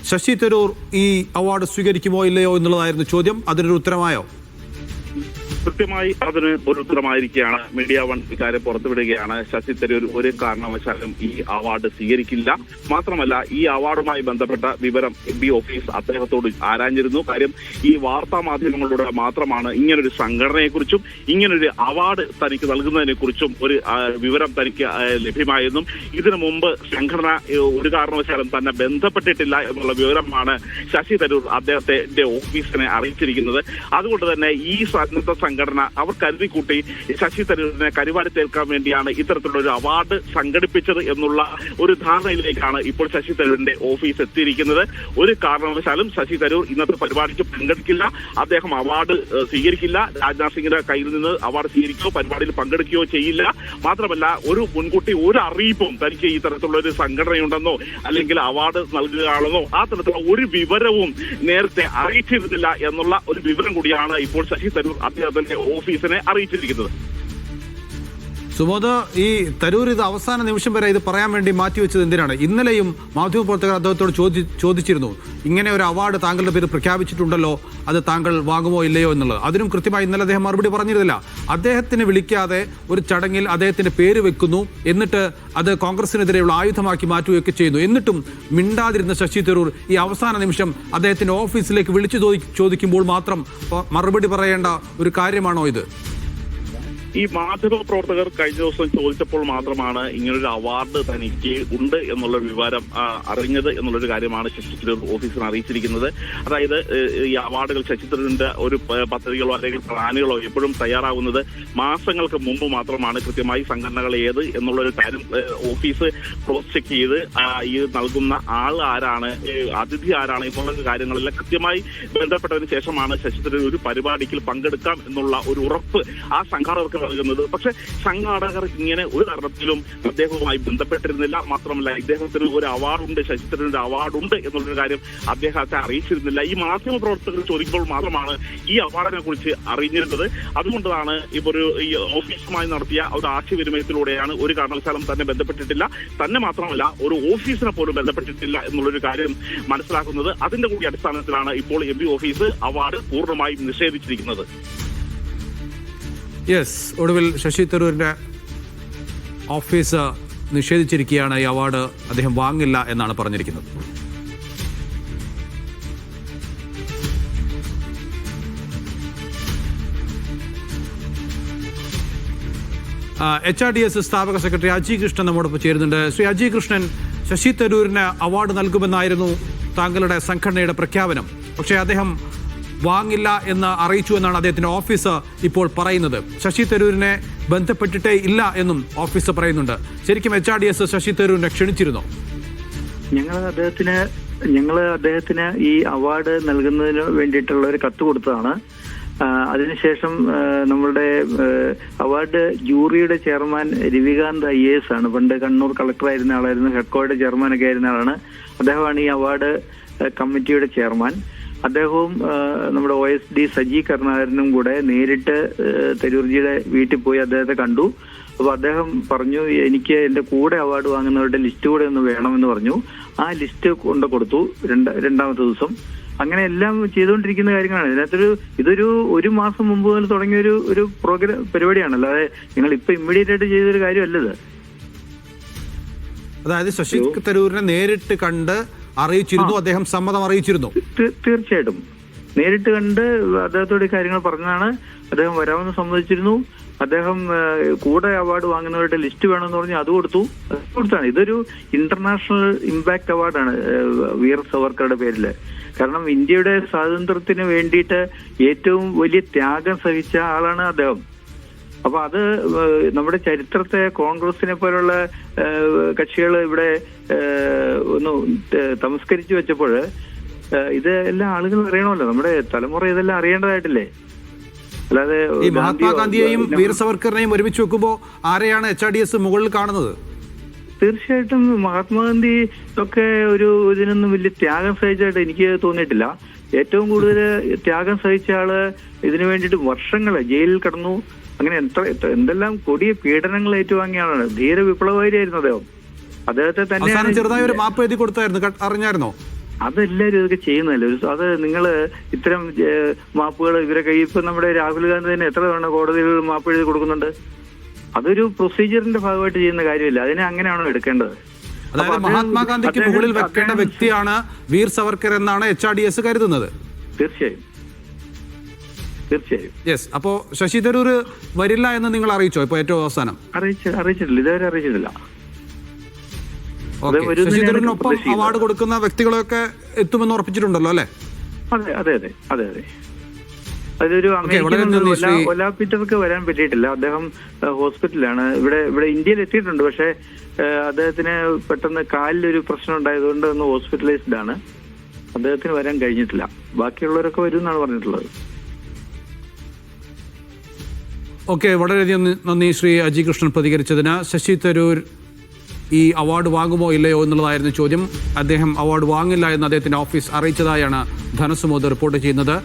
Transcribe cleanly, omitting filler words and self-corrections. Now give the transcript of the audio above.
ശശി തരൂർ ഈ അവാർഡ് സ്വീകരിക്കുമോ ഇല്ലയോ എന്നുള്ളതായിരുന്നു ചോദ്യം. അതിനൊരു ഉത്തരമായോ? കൃത്യമായി അതിന് ഒരു ഉത്തരമായിരിക്കുകയാണ്. മീഡിയ വൺ ഇക്കാര്യം പുറത്തുവിടുകയാണ്. ശശി തരൂർ ഒരു കാരണവശാലും ഈ അവാർഡ് സ്വീകരിക്കില്ല. മാത്രമല്ല, ഈ അവാർഡുമായി ബന്ധപ്പെട്ട വിവരം എംപി ഓഫീസ് അദ്ദേഹത്തോട് ആരാഞ്ഞിരുന്നു. കാര്യം ഈ വാർത്താ മാധ്യമങ്ങളിലൂടെ മാത്രമാണ് ഇങ്ങനൊരു സംഘടനയെക്കുറിച്ചും ഇങ്ങനൊരു അവാർഡ് തനിക്ക് നൽകുന്നതിനെ കുറിച്ചും ഒരു വിവരം തനിക്ക് ലഭ്യമായെന്നും ഇതിനു മുമ്പ് സംഘടന ഒരു കാരണവശാലും തന്നെ ബന്ധപ്പെട്ടിട്ടില്ല എന്നുള്ള വിവരമാണ് ശശി തരൂർ അദ്ദേഹത്തിന്റെ ഓഫീസിനെ അറിയിച്ചിരിക്കുന്നത്. അതുകൊണ്ട് തന്നെ ഈ സന്നദ്ധ സംഘടന അവർ കരുതിക്കൂട്ടി ശശി തരൂരിനെ കരിവാരിത്തേൽക്കാൻ വേണ്ടിയാണ് ഇത്തരത്തിലുള്ള ഒരു അവാർഡ് സംഘടിപ്പിച്ചത് എന്നുള്ള ഒരു ധാരണയിലേക്കാണ് ഇപ്പോൾ ശശി തരൂരിന്റെ ഓഫീസ് എത്തിയിരിക്കുന്നത്. ഒരു കാരണവശാലും ശശി തരൂർ ഇന്നത്തെ പരിപാടിക്ക് പങ്കെടുക്കില്ല. അദ്ദേഹം അവാർഡ് സ്വീകരിക്കില്ല. രാജ്നാഥ് സിംഗിന്റെ കയ്യിൽ നിന്ന് അവാർഡ് സ്വീകരിക്കുകയോ പരിപാടിയിൽ പങ്കെടുക്കുകയോ ചെയ്യില്ല. മാത്രമല്ല, ഒരു മുൻകൂട്ടി ഒരു അറിയിപ്പും തനിക്ക് ഈ തരത്തിലുള്ള ഒരു സംഘടനയുണ്ടെന്നോ അല്ലെങ്കിൽ അവാർഡ് നൽകുകയാണെന്നോ ആ തരത്തിലുള്ള ഒരു വിവരവും നേരത്തെ അറിയിച്ചിരുന്നില്ല എന്നുള്ള ഒരു വിവരം കൂടിയാണ് ഇപ്പോൾ ശശി തരൂർ അദ്ദേഹത്തിന്റെ ഓഫീസിനെ അറിയിച്ചിരിക്കുന്നത്. സുമോദ്, ഈ തരൂർ ഇത് അവസാന നിമിഷം വരെ ഇത് പറയാൻ വേണ്ടി മാറ്റിവെച്ചത് എന്തിനാണ്? ഇന്നലെയും മാധ്യമപ്രവർത്തകർ അദ്ദേഹത്തോട് ചോദിച്ചിരുന്നു, ഇങ്ങനെ ഒരു അവാർഡ് താങ്കളുടെ പേര് പ്രഖ്യാപിച്ചിട്ടുണ്ടല്ലോ, അത് താങ്കൾ വാങ്ങുമോ ഇല്ലയോ എന്നുള്ളത്. അതിനും കൃത്യമായി ഇന്നലെ അദ്ദേഹം മറുപടി പറഞ്ഞിരുന്നില്ല. അദ്ദേഹത്തിന് വിളിക്കാതെ ഒരു ചടങ്ങിൽ അദ്ദേഹത്തിന്റെ പേര് വെക്കുന്നു, എന്നിട്ട് അത് കോൺഗ്രസിനെതിരെയുള്ള ആയുധമാക്കി മാറ്റുകയൊക്കെ ചെയ്യുന്നു. എന്നിട്ടും മിണ്ടാതിരുന്ന ശശി തരൂർ ഈ അവസാന നിമിഷം അദ്ദേഹത്തിന്റെ ഓഫീസിലേക്ക് വിളിച്ചു ചോദിക്കുമ്പോൾ മാത്രം മറുപടി പറയേണ്ട ഒരു കാര്യമാണോ ഇത്? ഈ മാധ്യമ പ്രവർത്തകർ കഴിഞ്ഞ ദിവസം ചോദിച്ചപ്പോൾ മാത്രമാണ് ഇങ്ങനൊരു അവാർഡ് തനിക്ക് ഉണ്ട് എന്നുള്ള വിവരം അറിഞ്ഞത് എന്നുള്ളൊരു കാര്യമാണ് ശശി തരൂർ ഓഫീസിനെ അറിയിച്ചിരിക്കുന്നത്. അതായത് ഈ അവാർഡുകൾ ശശി തരൂരിന്റെ ഒരു പദ്ധതികളോ അല്ലെങ്കിൽ പ്ലാനുകളോ എപ്പോഴും തയ്യാറാവുന്നത് മാസങ്ങൾക്ക് മുമ്പ് മാത്രമാണ്. കൃത്യമായി സംഘടനകൾ ഏത് എന്നുള്ളൊരു കാര്യം ഓഫീസ് ക്രോസ് ചെക്ക് ചെയ്ത് ഈ നൽകുന്ന ആൾ ആരാണ്, അതിഥി ആരാണ് എന്നുള്ള കാര്യങ്ങളെല്ലാം കൃത്യമായി ബന്ധപ്പെട്ടതിന് ശേഷമാണ് ശശി തരൂർ ഒരു പരിപാടിക്ക് പങ്കെടുക്കാം എന്നുള്ള ഒരു ഉറപ്പ് ആ സംഘാടകർക്ക് നൽകുന്നത്. പക്ഷെ സംഘാടകർ ഇങ്ങനെ ഒരു തരത്തിലും അദ്ദേഹവുമായി ബന്ധപ്പെട്ടിരുന്നില്ല. മാത്രമല്ല, ഇദ്ദേഹത്തിന് ഒരു അവാർഡുണ്ട്, ശശി തരൂരിന്റെ അവാർഡുണ്ട് എന്നുള്ളൊരു കാര്യം അദ്ദേഹത്തെ അറിയിച്ചിരുന്നില്ല. ഈ മാധ്യമ പ്രവർത്തകർ ചോദിക്കുമ്പോൾ മാത്രമാണ് ഈ അവാർഡിനെ കുറിച്ച് അറിഞ്ഞിരുന്നത്. അതുകൊണ്ടാണ് ഇപ്പോൾ ഈ ഓഫീസുമായി നടത്തിയ ഒരു ആശയവിനിമയത്തിലൂടെയാണ് ഒരു കാരണവശാലും തന്നെ ബന്ധപ്പെട്ടിട്ടില്ല, തന്നെ മാത്രമല്ല ഒരു ഓഫീസിനെ പോലും ബന്ധപ്പെട്ടിട്ടില്ല എന്നുള്ളൊരു കാര്യം മനസ്സിലാക്കുന്നത്. അതിന്റെ കൂടി അടിസ്ഥാനത്തിലാണ് ഇപ്പോൾ എംപി ഓഫീസ് അവാർഡ് പൂർണ്ണമായും നിഷേധിച്ചിരിക്കുന്നത്. യെസ്, ഒടുവിൽ ശശി തരൂരിന്റെ ഓഫീസ് നിഷേധിച്ചിരിക്കുകയാണ്. ഈ അവാർഡ് അദ്ദേഹം വാങ്ങില്ല എന്നാണ് പറഞ്ഞിരിക്കുന്നത്. HRDS സ്ഥാപക സെക്രട്ടറി അജി കൃഷ്ണൻ നമ്മോടൊപ്പം ചേരുന്നുണ്ട്. ശ്രീ അജി കൃഷ്ണൻ, ശശി തരൂരിന് അവാർഡ് നൽകുമെന്നായിരുന്നു താങ്കളുടെ സംഘടനയുടെ പ്രഖ്യാപനം. പക്ഷേ അദ്ദേഹം വാങ്ങില്ല എന്ന് അറിയിച്ചു എന്നാണ് അദ്ദേഹത്തിന്റെ ഓഫീസ് ഇപ്പോൾ പറയുന്നത്. ശശി തരൂരിനെ ബന്ധപ്പെട്ടിട്ടേ ഇല്ല എന്നും ഓഫീസ് പറയുന്നുണ്ട്. ശരിക്കും HRDS ശശി തരൂരിനെ ക്ഷണിച്ചിരുന്നോ? ഞങ്ങൾ അദ്ദേഹത്തിന് ഈ അവാർഡ് നൽകുന്നതിന് വേണ്ടിയിട്ടുള്ള ഒരു കത്ത് കൊടുത്തതാണ്. അതിനുശേഷം നമ്മളുടെ അവാർഡ് ജൂറിയുടെ ചെയർമാൻ രവികാന്ത് IAS ആണ്. പണ്ട് കണ്ണൂർ കളക്ടറായിരുന്ന ആളായിരുന്നു, ഹെഡ്കോയുടെ ചെയർമാനൊക്കെ ആയിരുന്ന ആളാണ്. അദ്ദേഹമാണ് ഈ അവാർഡ് കമ്മിറ്റിയുടെ ചെയർമാൻ. അദ്ദേഹവും നമ്മുടെ OSD സജി കരുണാകരനും കൂടെ നേരിട്ട് തരൂർജിയുടെ വീട്ടിൽ പോയി അദ്ദേഹത്തെ കണ്ടു. അപ്പൊ അദ്ദേഹം പറഞ്ഞു, എനിക്ക് എന്റെ കൂടെ അവാർഡ് വാങ്ങുന്നവരുടെ ലിസ്റ്റ് കൂടെ ഒന്ന് വേണമെന്ന് പറഞ്ഞു. ആ ലിസ്റ്റ് കൊണ്ട് കൊടുത്തു രണ്ടാമത്തെ ദിവസം. അങ്ങനെ എല്ലാം ചെയ്തുകൊണ്ടിരിക്കുന്ന കാര്യങ്ങളാണ്. ഇതൊരു മാസം മുമ്പ് മുതൽ തുടങ്ങിയ ഒരു പരിപാടിയാണ്. അല്ലാതെ നിങ്ങൾ ഇപ്പൊ ഇമ്മീഡിയറ്റ് ആയിട്ട് ചെയ്തൊരു കാര്യമല്ലത്. അതായത് ശശി തരൂരിനെ നേരിട്ട് കണ്ട് അറിയിച്ചിരുന്നു, അദ്ദേഹം സമ്മതം അറിയിച്ചിരുന്നു. തീർച്ചയായിട്ടും നേരിട്ട് കണ്ട് അദ്ദേഹത്തോട് കാര്യങ്ങൾ പറഞ്ഞതാണ്. അദ്ദേഹം വരാമെന്ന് സമ്മതിച്ചിരുന്നു. അദ്ദേഹം കൂടെ അവാർഡ് വാങ്ങുന്നവരുടെ ലിസ്റ്റ് വേണമെന്ന് പറഞ്ഞ് അത് കൊടുത്താണ്. ഇതൊരു ഇന്റർനാഷണൽ ഇമ്പാക്ട് അവാർഡാണ് വീർ സവർക്കറുടെ പേരില്. കാരണം ഇന്ത്യയുടെ സ്വാതന്ത്ര്യത്തിന് വേണ്ടിയിട്ട് ഏറ്റവും വലിയ ത്യാഗം സഹിച്ച ആളാണ് അദ്ദേഹം. അപ്പൊ അത് നമ്മുടെ ചരിത്രത്തെ കോൺഗ്രസിനെ പോലുള്ള കക്ഷികൾ ഇവിടെ ഒന്ന് തമസ്കരിച്ചു വെച്ചപ്പോൾ ഇത് എല്ലാ ആളുകളും അറിയണമല്ലോ. നമ്മുടെ തലമുറ ഇതെല്ലാം അറിയേണ്ടതായിട്ടില്ലേ? അല്ലാതെ ഈ മഹാത്മാഗാന്ധിയെയും വീർ സവർക്കറിനെയും ഒരുമിച്ച് വെക്കുമ്പോൾ ആരെയാണ് HRDS മുകളിൽ കാണുന്നത്? തീർച്ചയായിട്ടും മഹാത്മാഗാന്ധി ഒക്കെ ഇതിനൊന്നും വലിയ ത്യാഗം സഹിച്ചായിട്ട് എനിക്ക് തോന്നിയിട്ടില്ല. ഏറ്റവും കൂടുതൽ ത്യാഗം സഹിച്ച ആള് ഇതിനു വേണ്ടിയിട്ട് വർഷങ്ങളെ ജയിലിൽ കിടന്നു. അങ്ങനെ എന്തെല്ലാം കൊടിയ പീഡനങ്ങൾ ഏറ്റുവാങ്ങിയ ആളാണ്. ധീര വിപ്ലവകാരിയായിരുന്നു അദ്ദേഹം. അദ്ദേഹത്തെ തന്നെ ചെറുതായി ഒരു മാപ്പ് എഴുതി കൊടുത്തായിരുന്നു, അറിഞ്ഞായിരുന്നോ? അതെല്ലാവരും ഇതൊക്കെ ചെയ്യുന്നതല്ലേ. അത് നിങ്ങൾ ഇത്തരം മാപ്പുകൾ ഇവരൊക്കെ ഇപ്പൊ നമ്മുടെ രാഹുൽ ഗാന്ധി തന്നെ എത്ര തവണ കോടതിയിൽ മാപ്പ് എഴുതി കൊടുക്കുന്നുണ്ട്. അതൊരു പ്രൊസീജിയറിന്റെ ഭാഗമായിട്ട് ചെയ്യുന്ന കാര്യമില്ല. അതിനെ അങ്ങനെയാണോ എടുക്കേണ്ടത്? അതായത് മഹാത്മാഗാന്ധിക്ക് മുകളിൽ വെക്കേണ്ട വ്യക്തിയാണ് വീർ സവർക്കർ എന്നാണ് HRDS കരുതുന്നത്. തീർച്ചയായും. യെസ്. അപ്പോ ശശി തരൂർ വരില്ല എന്ന് നിങ്ങൾ അറിയിച്ചോ? ഇപ്പൊ ഏറ്റവും അവസാനം അറിയിച്ചിട്ടില്ല, ഇതുവരെ അറിയിച്ചിട്ടില്ല. ശശി തരൂരിനൊപ്പം അവാർഡ് കൊടുക്കുന്ന വ്യക്തികളൊക്കെ എത്തുമെന്ന് ഉറപ്പിച്ചിട്ടുണ്ടല്ലോ അല്ലെ? അതെ. അതൊരു ഒലാ പീറ്റർക്ക് വരാൻ പറ്റിയിട്ടില്ല. അദ്ദേഹം ഹോസ്പിറ്റലാണ്. ഇവിടെ ഇന്ത്യയിൽ എത്തിയിട്ടുണ്ട്. പക്ഷെ അദ്ദേഹത്തിന് പെട്ടെന്ന് കാലിലൊരു പ്രശ്നം ഉണ്ടായതുകൊണ്ട് ഒന്ന് ഹോസ്പിറ്റലൈസ്ഡ് ആണ്. അദ്ദേഹത്തിന് വരാൻ കഴിഞ്ഞിട്ടില്ല. ബാക്കിയുള്ളവരൊക്കെ വരും എന്നാണ് പറഞ്ഞിട്ടുള്ളത്. ഓക്കെ, വളരെയധികം നന്ദി ശ്രീ അജി കൃഷ്ണൻ പ്രതികരിച്ചതിന്. ശശി തരൂർ ഈ അവാർഡ് വാങ്ങുമോ ഇല്ലയോ എന്നുള്ളതായിരുന്നു ചോദ്യം. അദ്ദേഹം അവാർഡ് വാങ്ങില്ല എന്ന് അദ്ദേഹത്തിന്റെ ഓഫീസ് അറിയിച്ചതായാണ് ധനസുമോദ് റിപ്പോർട്ട് ചെയ്യുന്നത്.